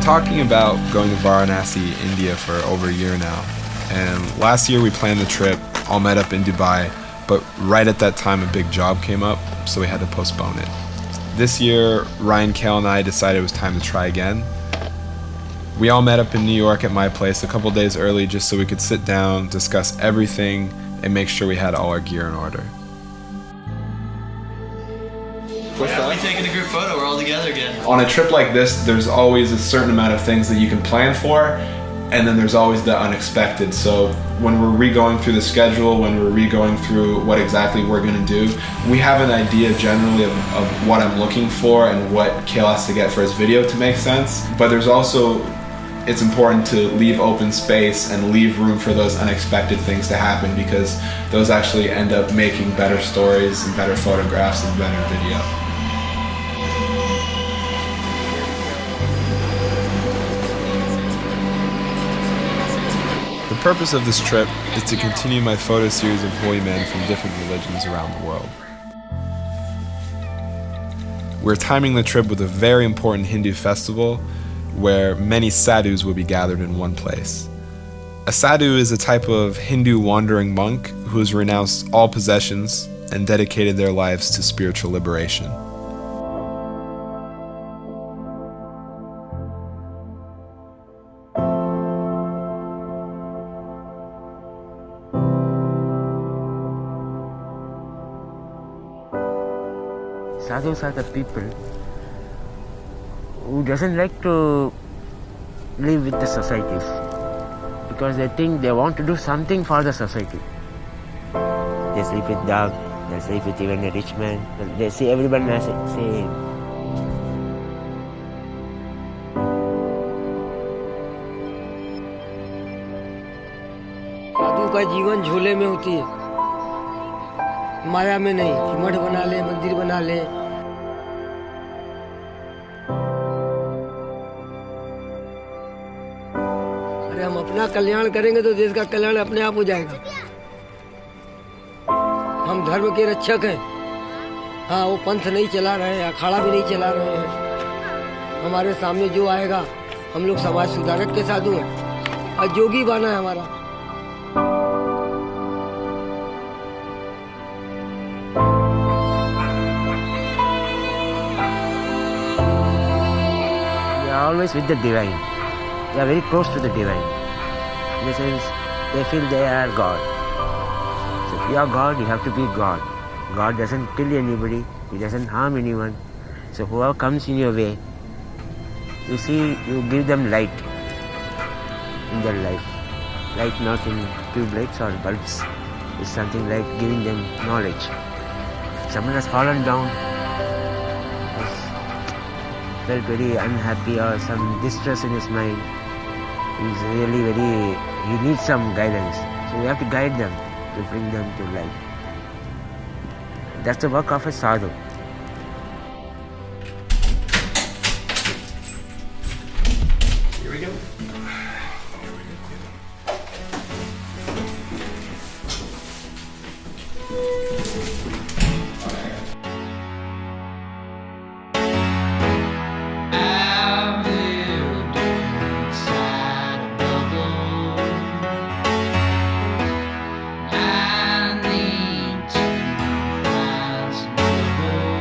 talking about going to Varanasi, India for over a year now. And last year we planned the trip, all met up in Dubai, but right at that time a big job came up, so we had to postpone it. This year, Ryan, Kale, and I decided it was time to try again. We all met up in New York at my place a couple days early just so we could sit down, discuss everything, and make sure we had all our gear in order. We're taking a group photo, we're all together again. On a trip like this, there's always a certain amount of things that you can plan for, and then there's always the unexpected. So when we're re-going through the schedule, when we're re-going through what exactly we're gonna do, we have an idea generally of what I'm looking for and what Kale has to get for his video to make sense. But there's also, it's important to leave open space and leave room for those unexpected things to happen, because those actually end up making better stories and better photographs and better video. The purpose of this trip is to continue my photo series of holy men from different religions around the world. We're timing the trip with a very important Hindu festival where many sadhus will be gathered in one place. A sadhu is a type of Hindu wandering monk who has renounced all possessions and dedicated their lives to spiritual liberation. Sadhus are the people who doesn't like to live with the societies because they think they want to do something for the society. They sleep with dog, they sleep with even a rich man, they see everyone as the same. साधु का जीवन झूले में होती है, माया में नहीं कि मठ बना ले, मंदिर बना ले। अरे हम अपना कल्याण करेंगे तो देश का कल्याण अपने आप हो जाएगा। हम धर्म के रक्षक हैं। हाँ, वो पंथ नहीं चला रहे हैं, अखाड़ा भी नहीं चला रहे हैं। हमारे सामने जो आएगा, हम लोग समाज सुधारक के साधु हैं और जोगी बना है हमारा। Always with the divine. They are very close to the divine. In the sense, they feel they are God. So if you are God, you have to be God. God doesn't kill anybody. He doesn't harm anyone. So whoever comes in your way, you see, you give them light in their life. Light not in tube lights or bulbs. It's something like giving them knowledge. Someone has fallen down, felt very unhappy or some distress in his mind. He's really he needs some guidance. So we have to guide them to bring them to light. That's the work of a sadhu. Here we go. I need to rise above.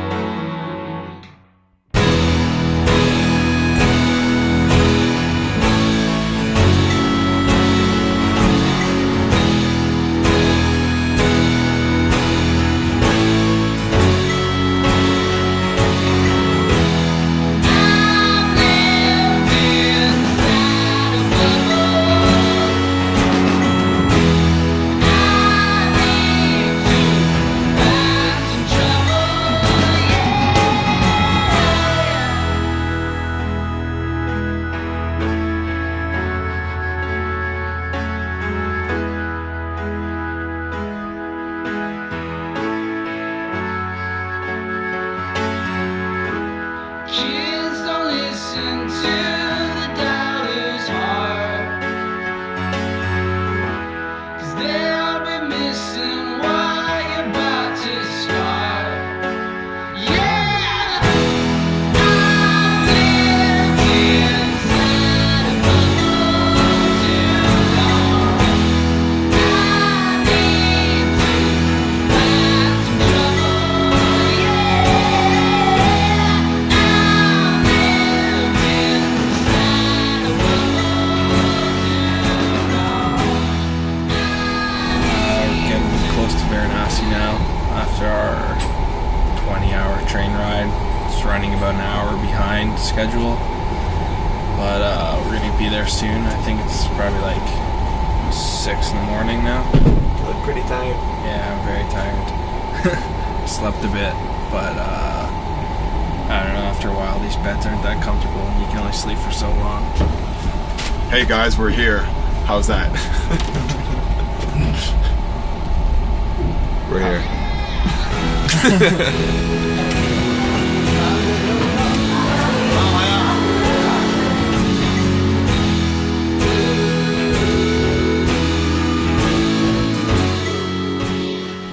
hour behind schedule, but we're gonna be there soon. I think it's probably like 6 in the morning now. You look pretty tired. Yeah, I'm very tired. Slept a bit, but I don't know, after a while these beds aren't that comfortable and you can only sleep for so long. Hey guys, we're here. How's that? We're here.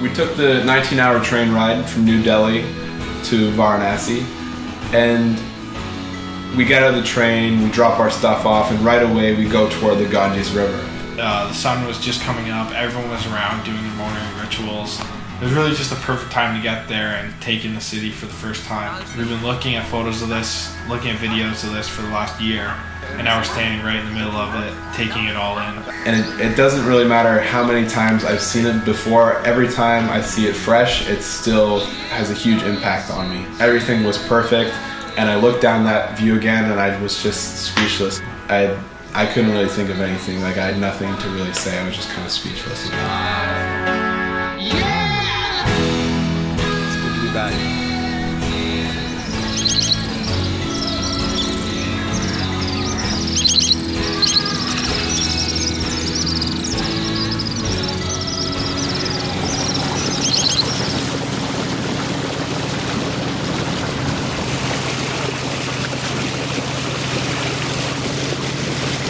We took the 19-hour train ride from New Delhi to Varanasi, and we get out of the train, we drop our stuff off, and right away we go toward the Ganges River. The sun was just coming up, everyone was around doing their morning rituals. It was really just the perfect time to get there and take in the city for the first time. We've been looking at photos of this, looking at videos of this for the last year, and now we're standing right in the middle of it, taking it all in. And it doesn't really matter how many times I've seen it before. Every time I see it fresh, it still has a huge impact on me. Everything was perfect, and I looked down that view again and I was just speechless. I couldn't really think of anything. Like, I had nothing to really say. I was just kind of speechless again. It's good to be back.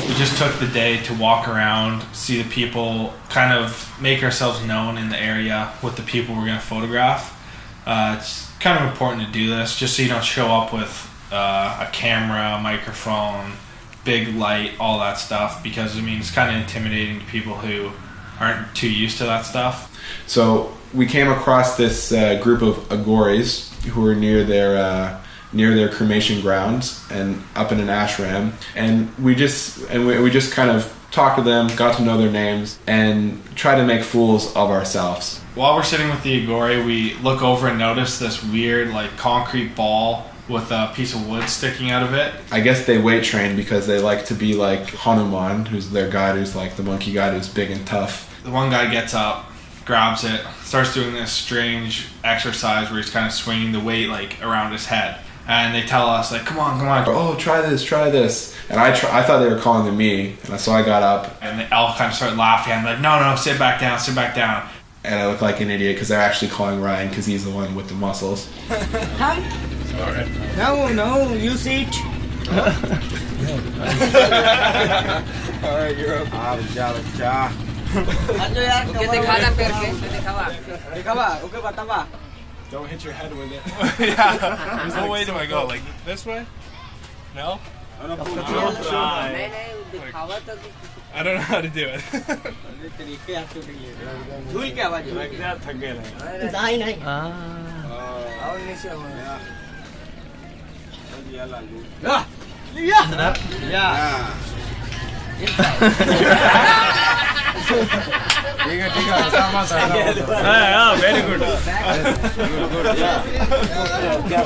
We just took the day to walk around, see the people, kind of make ourselves known in the area with the people we're going to photograph. It's kind of important to do this just so you don't show up with a camera, a microphone, big light, all that stuff, because I mean it's kind of intimidating to people who aren't too used to that stuff. So we came across this group of Agoris who were near their cremation grounds and up in an ashram, and we just kind of talked to them, got to know their names, and try to make fools of ourselves. While we're sitting with the Agori, we look over and notice this weird like concrete ball with a piece of wood sticking out of it. I guess they weight train because they like to be like Hanuman, who's their guide, who's like the monkey god, who's big and tough. The one guy gets up, grabs it, starts doing this strange exercise where he's kind of swinging the weight like around his head. And they tell us, like, come on. Oh, try this. And I thought they were calling to me, and so I got up. And they all kind of started laughing. I'm like, no, sit back down. And I look like an idiot because they're actually calling Ryan because he's the one with the muscles. Hi. Sorry. No, you sit. Alright, you're up. Don't hit your head with it. Yeah. There's no way do I go. Like, this way? No? I don't know how to do it.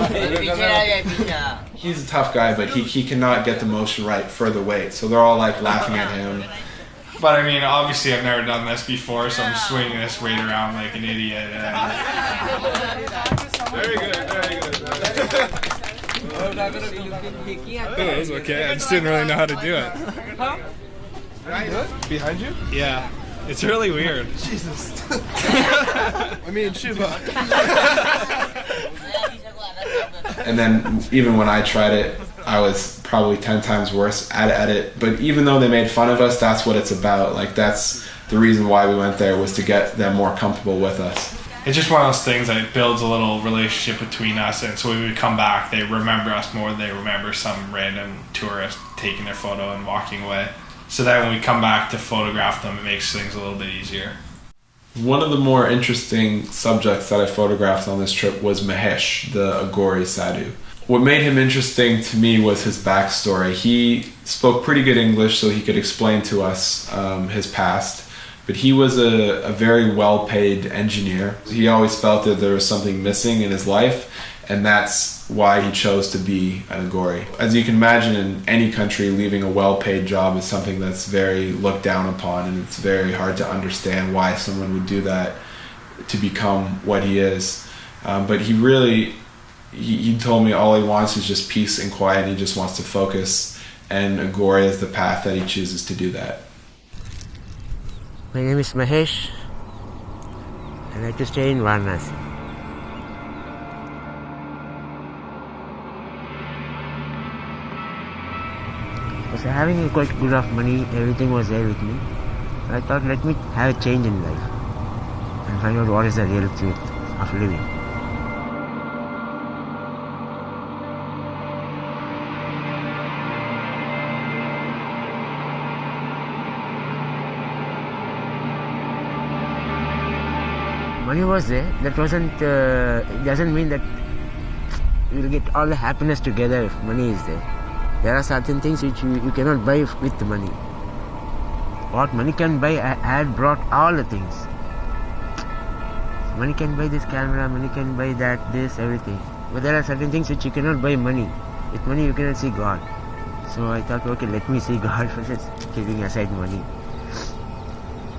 Very good. He's a tough guy, but he cannot get the motion right for the weight, so they're all like laughing at him. But I mean, obviously I've never done this before, so I'm swinging this weight around like an idiot. Very good. It was okay. I just didn't really know how to do it. Behind you? Yeah. It's really weird. Jesus. I mean, Shiva. And then even when I tried it, I was probably 10 times worse at it. But even though they made fun of us, that's what it's about. Like, that's the reason why we went there, was to get them more comfortable with us. It's just one of those things that it builds a little relationship between us, and so when we come back, they remember us more than they remember some random tourist taking their photo and walking away. So that when we come back to photograph them, it makes things a little bit easier. One of the more interesting subjects that I photographed on this trip was Mahesh, the Agori sadhu. What made him interesting to me was his backstory. He spoke pretty good English, so he could explain to us his past. But he was a very well-paid engineer. He always felt that there was something missing in his life, And that's why he chose to be an Agori. As you can imagine, in any country, leaving a well-paid job is something that's very looked down upon, and it's very hard to understand why someone would do that to become what he is. But he told me all he wants is just peace and quiet. He just wants to focus, and Agori is the path that he chooses to do that. My name is Mahesh. I like to stay in Varanasi. I was having quite good of money, everything was there with me. I thought, let me have a change in life and find out what is the real truth of living. Money was there. That wasn't. It doesn't mean that you will get all the happiness together if money is there. There are certain things which you cannot buy with the money. What money can buy, I had brought all the things. Money can buy this camera, money can buy that, this, everything. But there are certain things which you cannot buy money. With money you cannot see God. So I thought, okay, let me see God for just keeping aside money.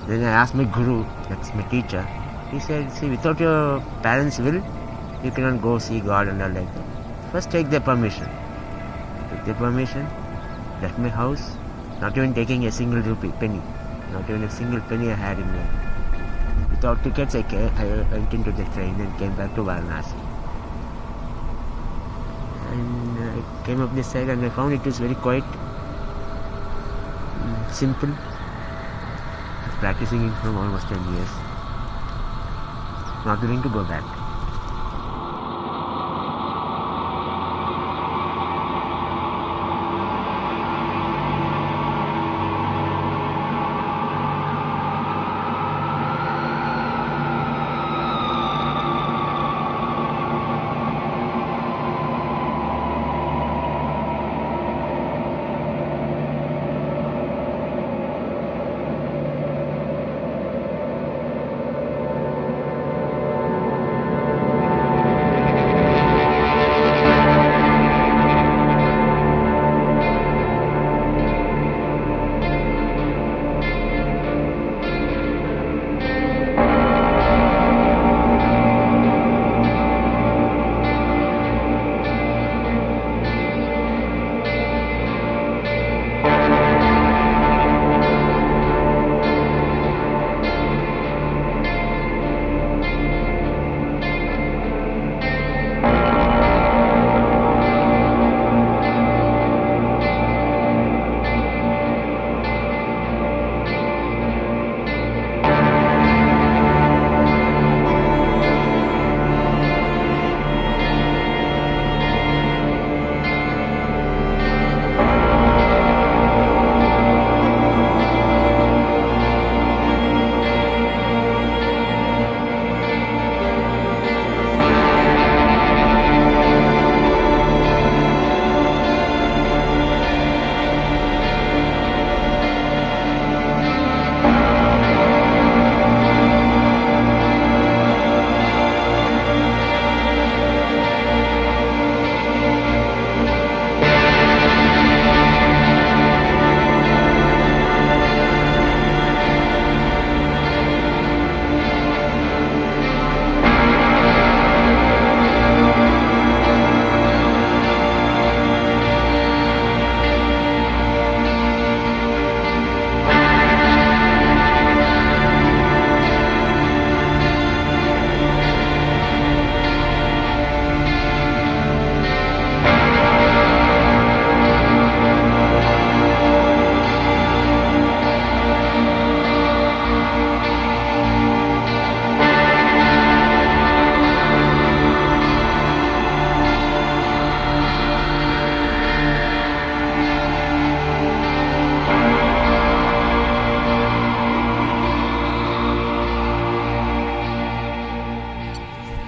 Then I asked my guru, that's my teacher. He said, see, without your parents' will, you cannot go see God and all like that. First take their permission. Took their permission, left my house, not even taking a single penny. Not even a single penny I had in there. Without tickets, I went into the train and came back to Varanasi. And I came up this side and I found it was very quiet, simple. Practicing it from almost 10 years. Not willing to go back.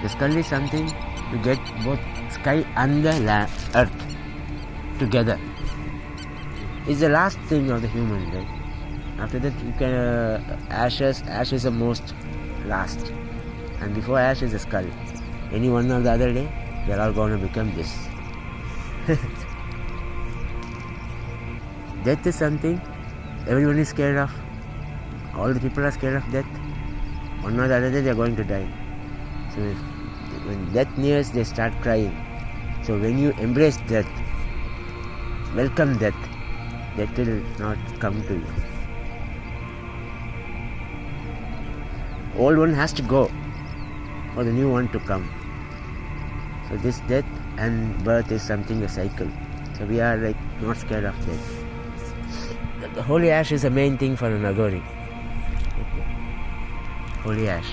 The skull is something to get both sky and the earth together. It's the last thing of the human, right? After that, you can ashes. Ash is the most last, and before ash is the skull. Any one or the other day, We are all going to become this. Death is something everyone is scared of. All the people are scared of death. One or the other day they are going to die. So when death nears, they start crying. So when you embrace death, welcome death, death will not come to you. Old one has to go for the new one to come. So this death and birth is something, a cycle. So we are like not scared of death. The holy ash is the main thing for an Agori. Holy ash.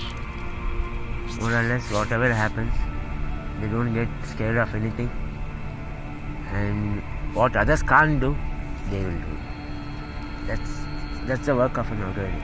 More or less, whatever happens, they don't get scared of anything. And what others can't do, they will do. That's the work of an Agori.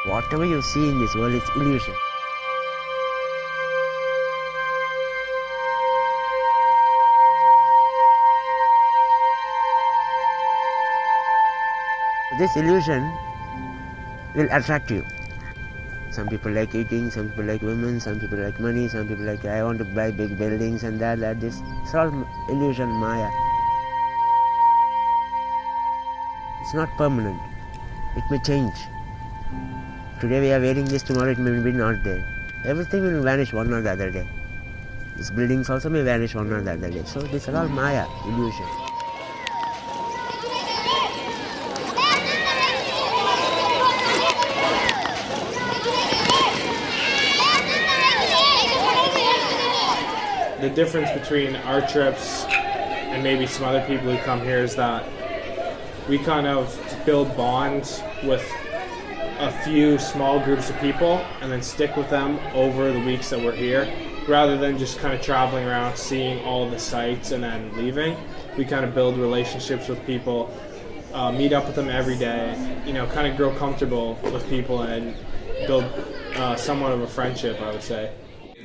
Whatever you see in this world is illusion. This illusion will attract you. Some people like eating, some people like women, some people like money, some people like I want to buy big buildings and that, this. It's all illusion, Maya. It's not permanent. It may change. Today we are wearing this, tomorrow it may be not there. Everything will vanish one or the other day. These buildings also may vanish one or the other day. So this is all Maya, illusion. The difference between our trips and maybe some other people who come here is that we kind of build bonds with a few small groups of people and then stick with them over the weeks that we're here, rather than just kind of traveling around seeing all the sites and then leaving. We kind of build relationships with people, meet up with them every day, kind of grow comfortable with people and build somewhat of a friendship, I would say.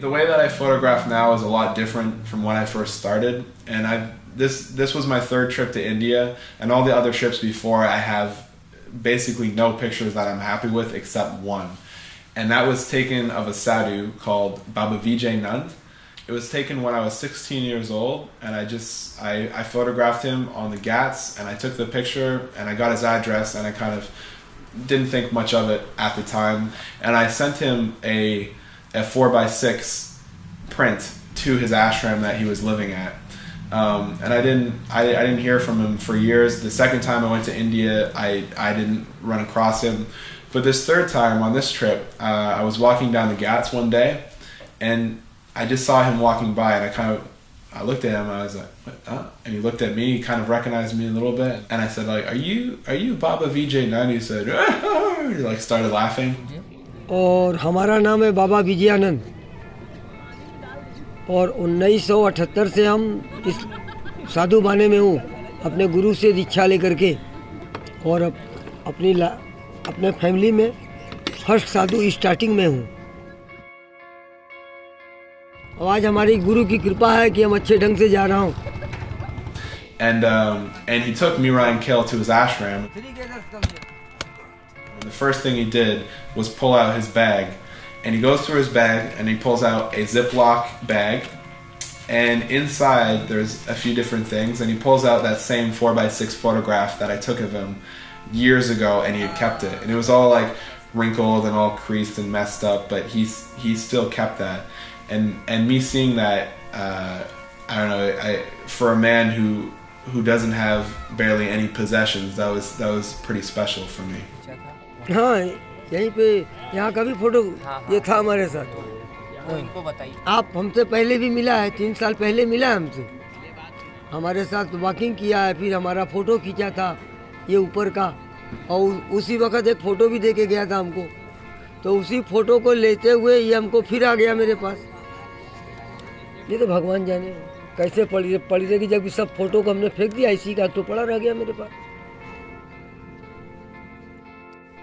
The way that I photograph now is a lot different from when I first started, and this was my third trip to India, and all the other trips before I have basically no pictures that I'm happy with except one, and that was taken of a sadhu called Baba Vijay Nand. It was taken when I was 16 years old, and I photographed him on the Ghats, and I took the picture and I got his address, and I kind of didn't think much of it at the time, and I sent him a 4x6 print to his ashram that he was living at. And I didn't hear from him for years. The second time I went to India, I didn't run across him. But this third time on this trip, I was walking down the Ghats one day, and I just saw him walking by, and I looked at him, and I was like, what? Huh? And he looked at me, he kind of recognized me a little bit, and I said, like, are you Baba Vijay Nand? He said, he like started laughing. और हमारा नाम है बाबा विजयानंद, और 1978 से हम इस साधु बाने में हूँ, अपने गुरु से दीक्षा लेकर के, और अपने फैमिली में फर्स्ट साधु स्टार्टिंग में हूँ। आज हमारी गुरु की कृपा है कि हम अच्छे ढंग से जा रहा हूँ। And he took Mira and Kale to his ashram. And the first thing he did was pull out his bag, and he goes through his bag and he pulls out a Ziploc bag, and inside there's a few different things, and he pulls out that same 4x6 photograph that I took of him years ago, and he had kept it, and it was all like wrinkled and all creased and messed up, but he still kept that, and me seeing that, I don't know, for a man who doesn't have barely any possessions, that was pretty special for me. हाँ, यहीं पे यहाँ का भी photo ये था हमारे साथ। आप हमसे पहले भी मिला है, 3 साल पहले मिला है हमसे, हमारे साथ वॉकिंग किया है, फिर हमारा फ़ोटो खींचा था ये ऊपर का, और उसी वक्त एक फ़ोटो भी दे के गया था हमको, तो उसी फ़ोटो को लेते हुए ये हमको फिर आ गया मेरे पास। ये तो भगवान जाने। कैसे पड़ी रहेगी जब सब फोटो को हमने फेंक दिया इसी का तो पड़ा रह गया मेरे पास.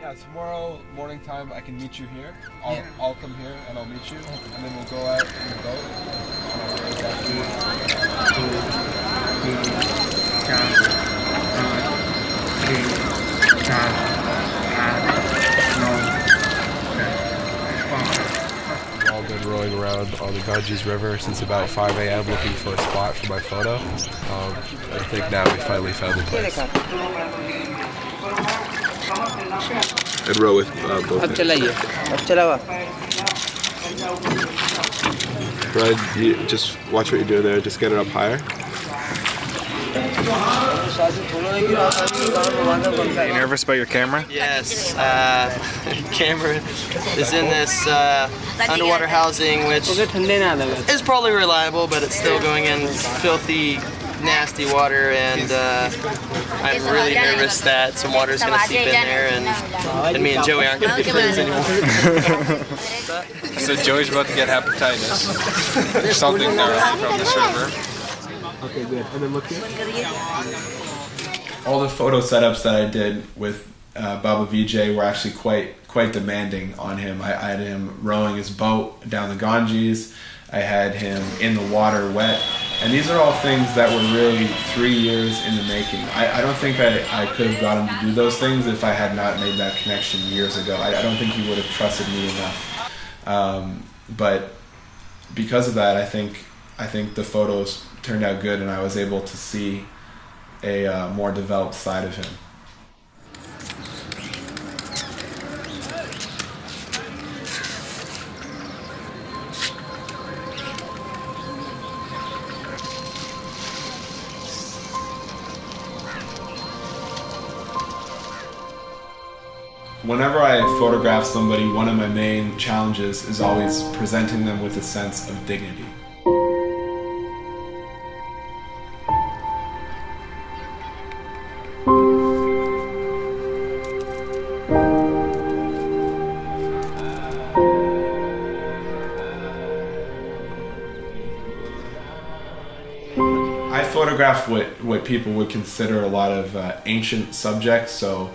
Yeah, tomorrow morning time I can meet you here. I'll come here and I'll meet you, and then we'll go out in the boat. We've all been rowing around on the Ganges River since about 5 a.m. looking for a spot for my photo. I think now we finally found the place. I'd row with both. अब चलाइए अब चलावा Brad, you just watch what you're doing there. Just get it up higher. You nervous about your camera? Yes, camera is in this underwater housing, which is probably reliable, but it's still going in filthy, nasty water, and I'm really nervous that some water is going to seep in there, and me and Joey aren't going to be friends anymore. So Joey's about to get hepatitis or something directly from this river. Okay, good. And then look here. All the photo setups that I did with Baba Vijay were actually quite demanding on him. I had him rowing his boat down the Ganges. I had him in the water wet. And these are all things that were really 3 years in the making. I don't think I could have got him to do those things if I had not made that connection years ago. I don't think he would have trusted me enough. But because of that, I think the photos turned out good, and I was able to see a more developed side of him. Whenever I photograph somebody, one of my main challenges is always presenting them with a sense of dignity. I photograph what people would consider a lot of ancient subjects, so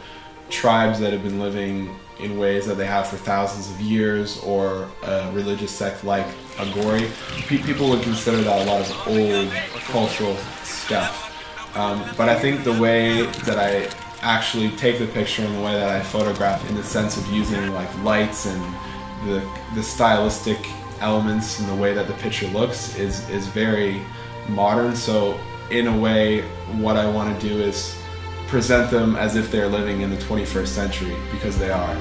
tribes that have been living in ways that they have for thousands of years, or a religious sect like Agori. People would consider that a lot of old cultural stuff. But I think the way that I actually take the picture and the way that I photograph, in the sense of using like lights and the stylistic elements and the way that the picture looks is very modern. So in a way, what I want to do is present them as if they're living in the 21st century, because they are.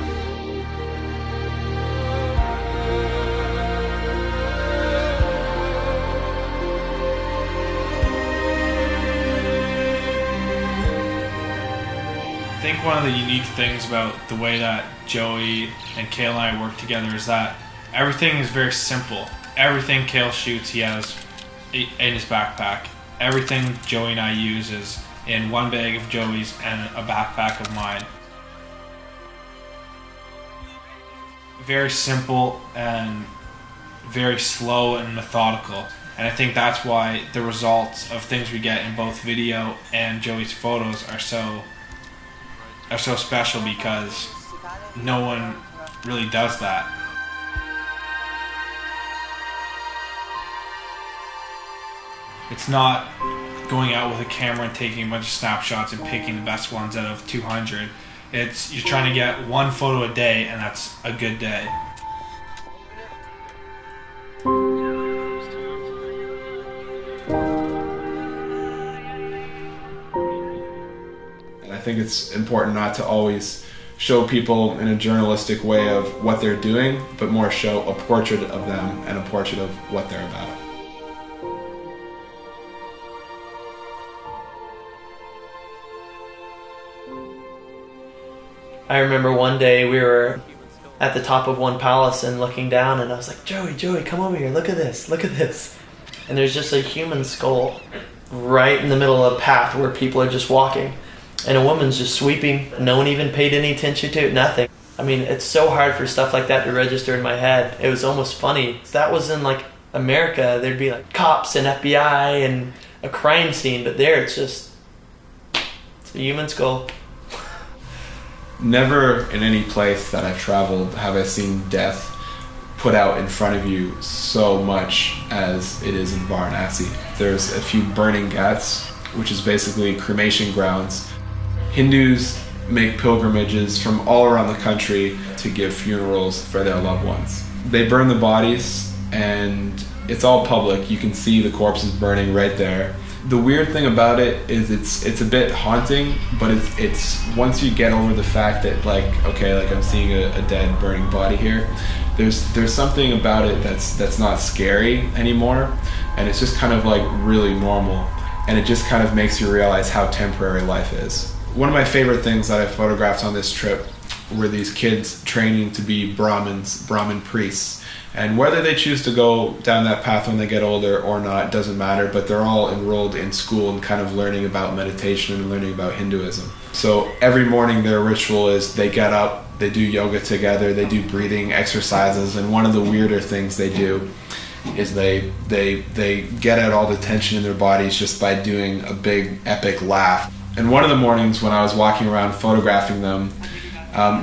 I think one of the unique things about the way that Joey and Kale and I work together is that everything is very simple. Everything Kale shoots, he has in his backpack. Everything Joey and I use is in one bag of Joey's and a backpack of mine. Very simple and very slow and methodical. And I think that's why the results of things we get in both video and Joey's photos are so special, because no one really does that. It's not going out with a camera and taking a bunch of snapshots and picking the best ones out of 200. It's you're trying to get one photo a day, and that's a good day. And I think it's important not to always show people in a journalistic way of what they're doing, but more show a portrait of them and a portrait of what they're about. I remember one day we were at the top of one palace and looking down, and I was like, Joey, come over here, look at this. And there's just a human skull right in the middle of a path where people are just walking. And a woman's just sweeping. No one even paid any attention to it, nothing. I mean, it's so hard for stuff like that to register in my head. It was almost funny. That was in like America, there'd be like cops and FBI and a crime scene, but there it's a human skull. Never in any place that I've traveled have I seen death put out in front of you so much as it is in Varanasi. There's a few burning ghats, which is basically cremation grounds. Hindus make pilgrimages from all around the country to give funerals for their loved ones. They burn the bodies and it's all public. You can see the corpses burning right there. The weird thing about it is it's a bit haunting, but it's once you get over the fact that like, okay, like I'm seeing a dead burning body here, there's something about it that's not scary anymore, and it's just kind of like really normal, and it just kind of makes you realize how temporary life is. One of my favorite things that I photographed on this trip were these kids training to be Brahmin priests. And whether they choose to go down that path when they get older or not doesn't matter, but they're all enrolled in school and kind of learning about meditation and learning about Hinduism. So every morning their ritual is they get up, they do yoga together, they do breathing exercises, and one of the weirder things they do is they get out all the tension in their bodies just by doing a big epic laugh. And one of the mornings when I was walking around photographing them,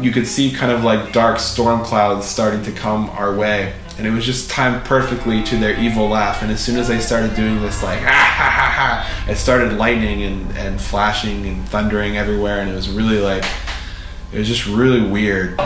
you could see kind of like dark storm clouds starting to come our way, and it was just timed perfectly to their evil laugh. And as soon as they started doing this like ah ha ha ha, it started lightning and flashing and thundering everywhere, and it was really like, it was just really weird.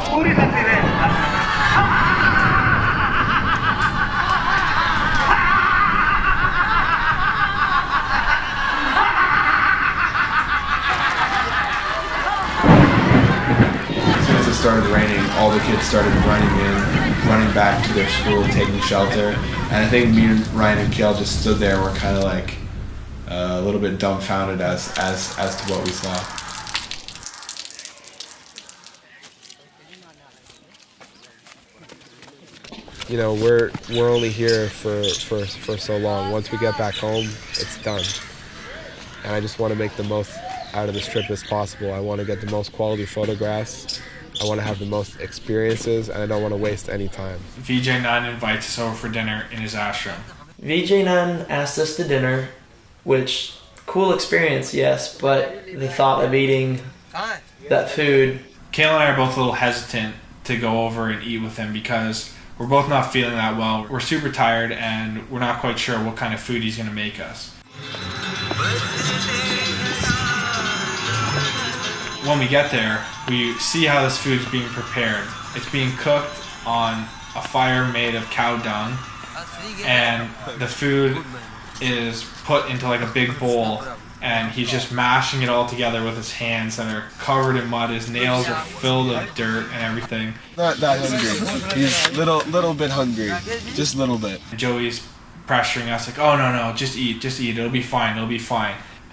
Started raining, all the kids started running back to their school, taking shelter, and I think me and Ryan and Kale just stood there, we're kind of like a little bit dumbfounded as to what we saw. You know, we're only here for so long. Once we get back home, it's done. And I just want to make the most out of this trip as possible. I want to get the most quality photographs. I want to have the most experiences, and I don't want to waste any time. Vijay Nun invites us over for dinner in his ashram. Vijay Nun asked us to dinner, which, cool experience, yes, but the thought of eating that food... Kayla and I are both a little hesitant to go over and eat with him because we're both not feeling that well. We're super tired, and we're not quite sure what kind of food he's going to make us. When we get there, we see how this food is being prepared. It's being cooked on a fire made of cow dung, and the food is put into like a big bowl, and he's just mashing it all together with his hands that are covered in mud. His nails are filled with dirt and everything. Not that hungry. He's little bit hungry, just a little bit. Joey's pressuring us like, oh no, just eat, it'll be fine.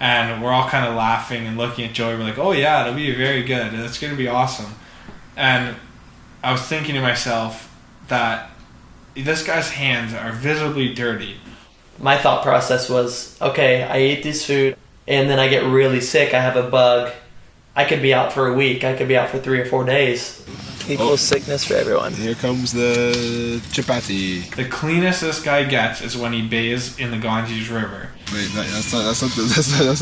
And we're all kind of laughing and looking at Joey. We're like, oh yeah, it'll be very good. It's going to be awesome. And I was thinking to myself that this guy's hands are visibly dirty. My thought process was, okay, I eat this food and then I get really sick. I have a bug. I could be out for a week. I could be out for 3 or 4 days. Equals sickness for everyone. Here comes the chapati. The cleanest this guy gets is when he bathes in the Ganges River. Wait, that's not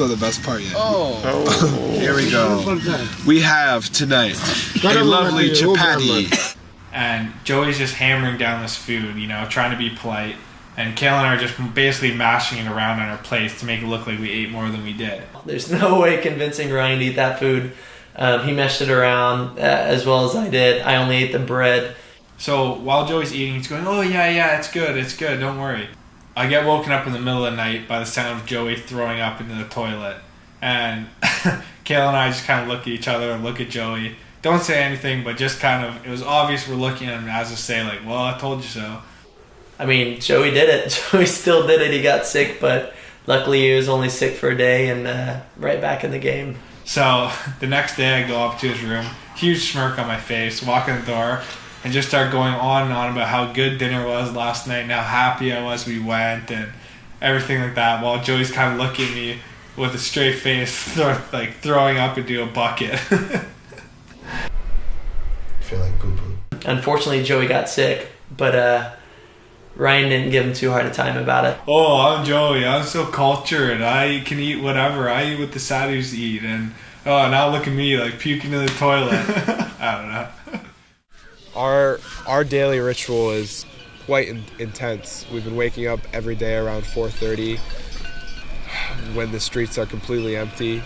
the best part yet. Oh. Here we go. We have tonight a lovely chapati. And Joey's just hammering down this food, trying to be polite. And Kayla and I are just basically mashing it around on our plates to make it look like we ate more than we did. There's no way convincing Ryan to eat that food. He meshed it around as well as I did. I only ate the bread. So while Joey's eating, he's going, oh yeah, it's good, don't worry. I get woken up in the middle of the night by the sound of Joey throwing up into the toilet. And Kayla and I just kind of look at each other and look at Joey. Don't say anything, but just kind of, it was obvious we're looking at him as to say like, well, I told you so. I mean, Joey did it. Joey still did it. He got sick, but luckily he was only sick for a day and right back in the game. So the next day I go up to his room, huge smirk on my face, walk in the door, and just start going on and on about how good dinner was last night and how happy I was we went and everything like that, while Joey's kind of looking at me with a straight face, throwing up into a bucket. I feel like poo-poo. Unfortunately, Joey got sick, but Ryan didn't give him too hard a time about it. Oh, I'm Joey. I'm so cultured. I can eat whatever. I eat what the Saudis eat. And now look at me, like puking in the toilet. I don't know. Our daily ritual is quite intense. We've been waking up every day around 4:30 when the streets are completely empty,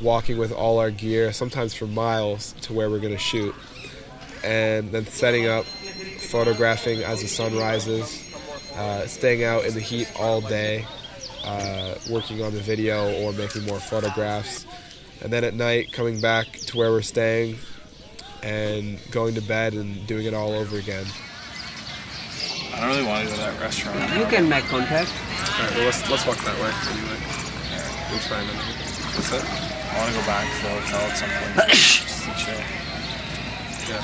walking with all our gear, sometimes for miles, to where we're going to shoot, and then setting up, photographing as the sun rises, staying out in the heat all day, working on the video or making more photographs, and then at night coming back to where we're staying and going to bed and doing it all over again. I don't really want to go to that restaurant. You can make contact. Alright, well let's walk that way anyway. We'll try another. What's that? I want to go back to the hotel at some point. Just to chill. Yeah.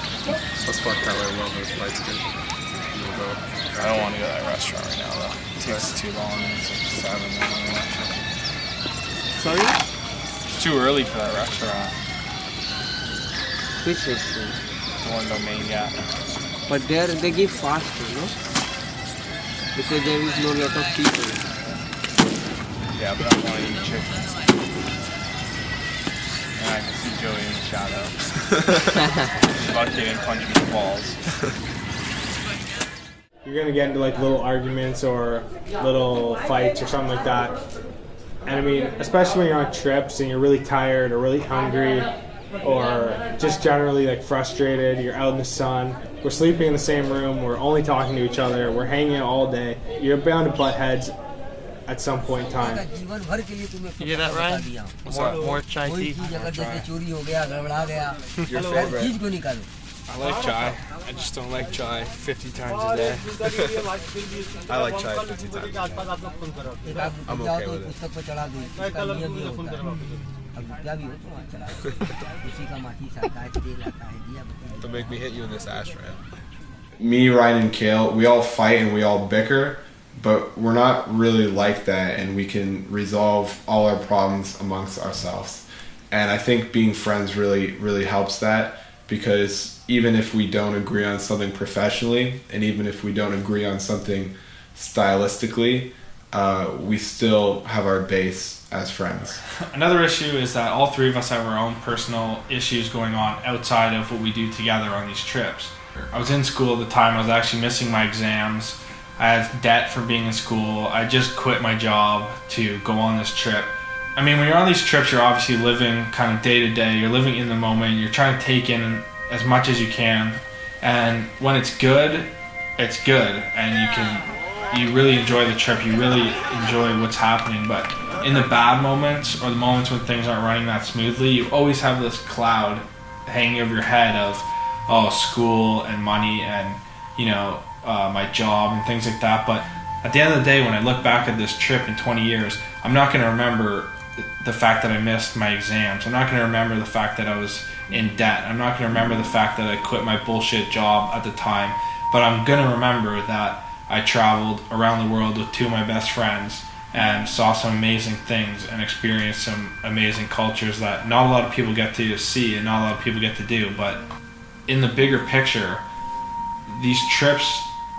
Let's walk that way while the light's good. We'll go. I don't want to go to that restaurant right now though. It takes too long and it's like 7 in the morning. Sorry? It's too early for that restaurant. Which restaurant? The one in the main gap. But there they give fast, you know? Because there is no lot of people. Yeah, but I want to eat chicken. And I can see Joey in the shadow. He's about to get in punch me in the balls. You're gonna get into like little arguments or little fights or something like that. And I mean, especially when you're on trips and you're really tired or really hungry or just generally like frustrated, you're out in the sun, we're sleeping in the same room, we're only talking to each other, we're hanging out all day, you're bound to butt heads at some point in time. You hear that, Ryan? More chai tea. Your favorite? I like chai. I just don't like chai 50 times a day. I like chai 50 times a day. I'm okay with it. Don't make me hit you in this ashtray. Me, Ryan, and Kale, we all fight and we all bicker, but we're not really like that, and we can resolve all our problems amongst ourselves. And I think being friends really helps that, because even if we don't agree on something professionally, and even if we don't agree on something stylistically, we still have our base as friends. Another issue is that all three of us have our own personal issues going on outside of what we do together on these trips. I was in school at the time. I was actually missing my exams. I had debt from being in school. I just quit my job to go on this trip. I mean, when you're on these trips, you're obviously living kind of day to day. You're living in the moment. You're trying to take in as much as you can. And when it's good, and you really enjoy the trip. You really enjoy what's happening. But in the bad moments, or the moments when things aren't running that smoothly, you always have this cloud hanging over your head of, school and money and, my job and things like that. But at the end of the day, when I look back at this trip in 20 years, I'm not going to remember the fact that I missed my exams. I'm not going to remember the fact that I was in debt. I'm not going to remember the fact that I quit my bullshit job at the time. But I'm going to remember that I traveled around the world with two of my best friends and saw some amazing things and experienced some amazing cultures that not a lot of people get to see and not a lot of people get to do. But in the bigger picture, these trips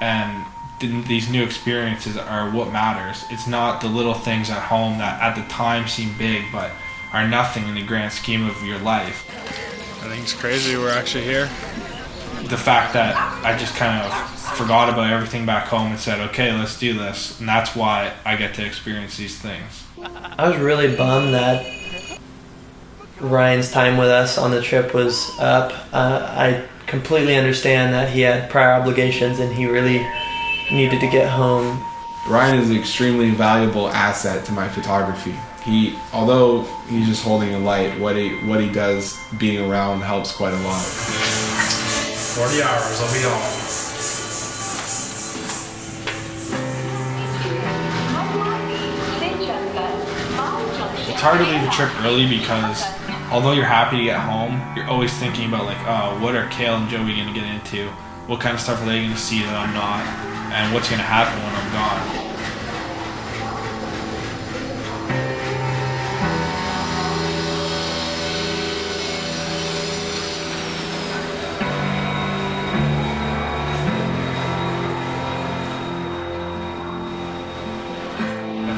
and these new experiences are what matters. It's not the little things at home that at the time seem big but are nothing in the grand scheme of your life. I think it's crazy we're actually here. The fact that I just kind of forgot about everything back home and said, okay, let's do this. And that's why I get to experience these things. I was really bummed that Ryan's time with us on the trip was up. I completely understand that he had prior obligations and he really needed to get home. Ryan is an extremely valuable asset to my photography. Although he's just holding a light, what he does being around helps quite a lot. 40 hours, I'll be home. It's hard to leave a trip early because although you're happy to get home, you're always thinking about what are Kale and Joey going to get into? What kind of stuff are they going to see that I'm not? And what's going to happen when I'm gone?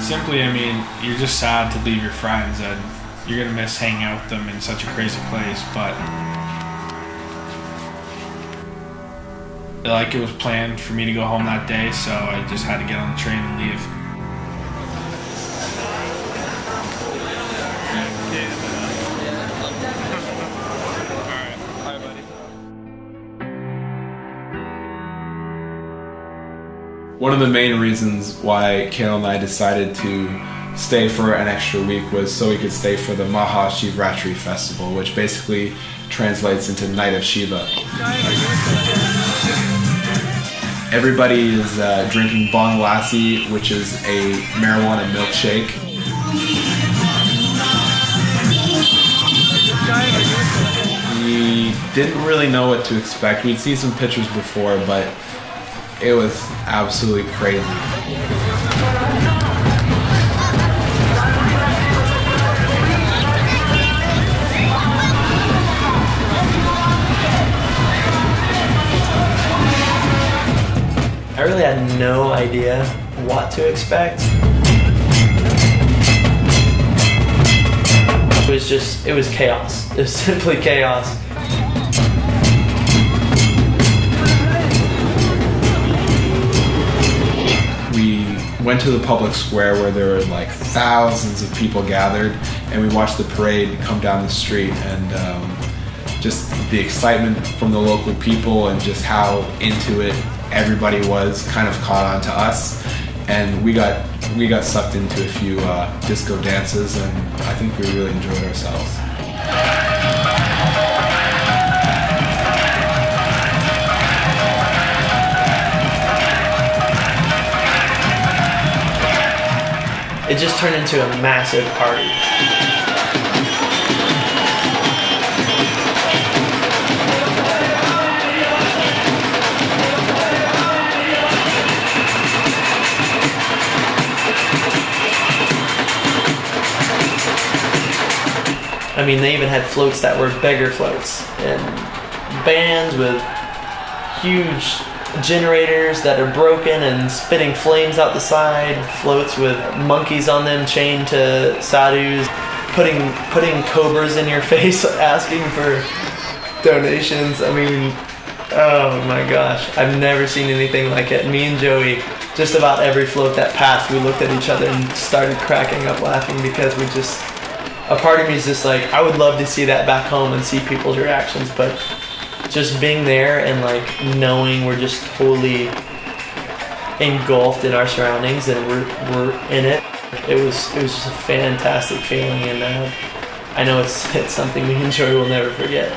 simply, I mean, you're just sad to leave your friends, and you're gonna miss hanging out with them in such a crazy place. But like, it was planned for me to go home that day, so I just had to get on the train and leave. One of the main reasons why Kale and I decided to stay for an extra week was so we could stay for the Maha Shivratri festival, which basically translates into Night of Shiva. Everybody is drinking Bong Lassi, which is a marijuana milkshake. We didn't really know what to expect. We'd seen some pictures before, but it was absolutely crazy. I really had no idea what to expect. It was chaos. It was simply chaos. We went to the public square where there were like thousands of people gathered, and we watched the parade come down the street, and just the excitement from the local people and just how into it everybody was kind of caught on to us, and we got sucked into a few disco dances, and I think we really enjoyed ourselves. It just turned into a massive party. I mean, they even had floats that were beggar floats, and bands with huge generators that are broken and spitting flames out the side, floats with monkeys on them chained to sadhus, putting cobras in your face asking for donations. I mean, oh my gosh, I've never seen anything like it. Me and Joey, just about every float that passed, we looked at each other and started cracking up laughing, because a part of me is just like, I would love to see that back home and see people's reactions, but just being there and like knowing we're just totally engulfed in our surroundings and we're in it. It was just a fantastic feeling, and I know it's something me and Joey will never forget.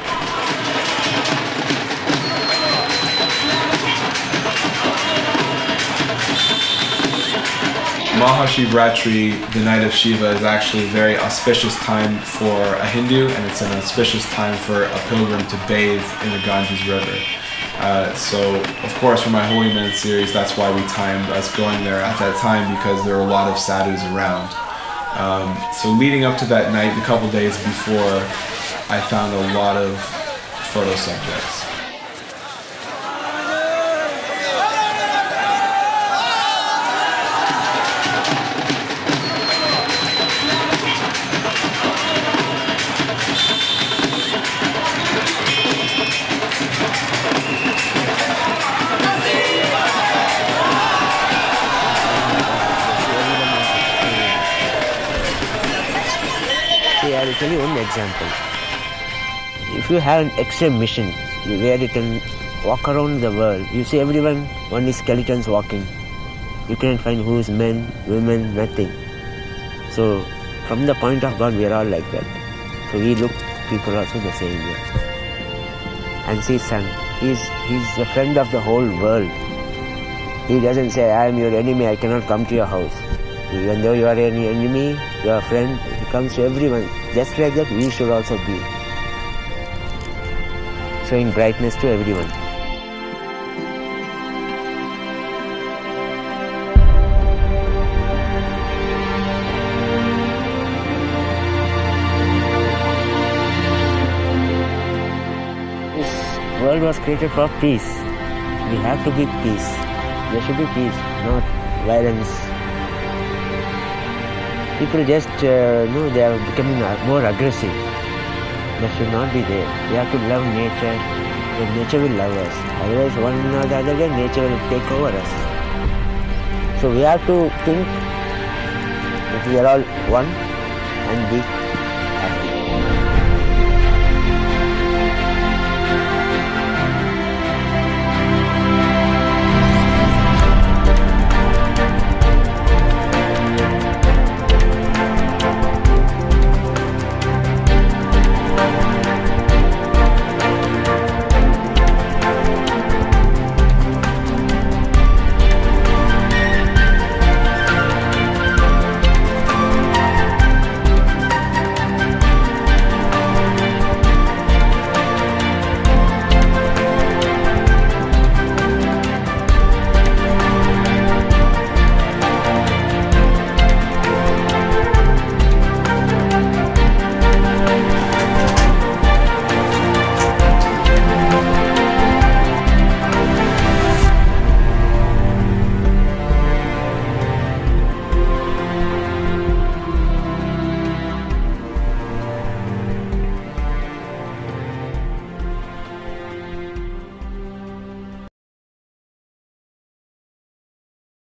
Maha Shivratri, the night of Shiva, is actually a very auspicious time for a Hindu, and it's an auspicious time for a pilgrim to bathe in the Ganges River. So, of course, for my Holy Men series, that's why we timed us going there at that time, because there were a lot of sadhus around. So leading up to that night, a couple days before, I found a lot of photo subjects. I will tell you one example. If you have an extreme mission where you can walk around the world, you see everyone, only skeletons walking. You can't find who's men, women, nothing. So from the point of God, we are all like that. So we look people also the same way. And see, son, he's a friend of the whole world. He doesn't say, I am your enemy, I cannot come to your house. Even though you are an enemy, you are a friend, he comes to everyone. Just like that, we should also be. Showing brightness to everyone. This world was created for peace. We have to be peace. There should be peace, not violence. People just, they are becoming more aggressive. That should not be there. We have to love nature, then nature will love us. Otherwise, one or the other day, nature will take over us. So we have to think that we are all one and be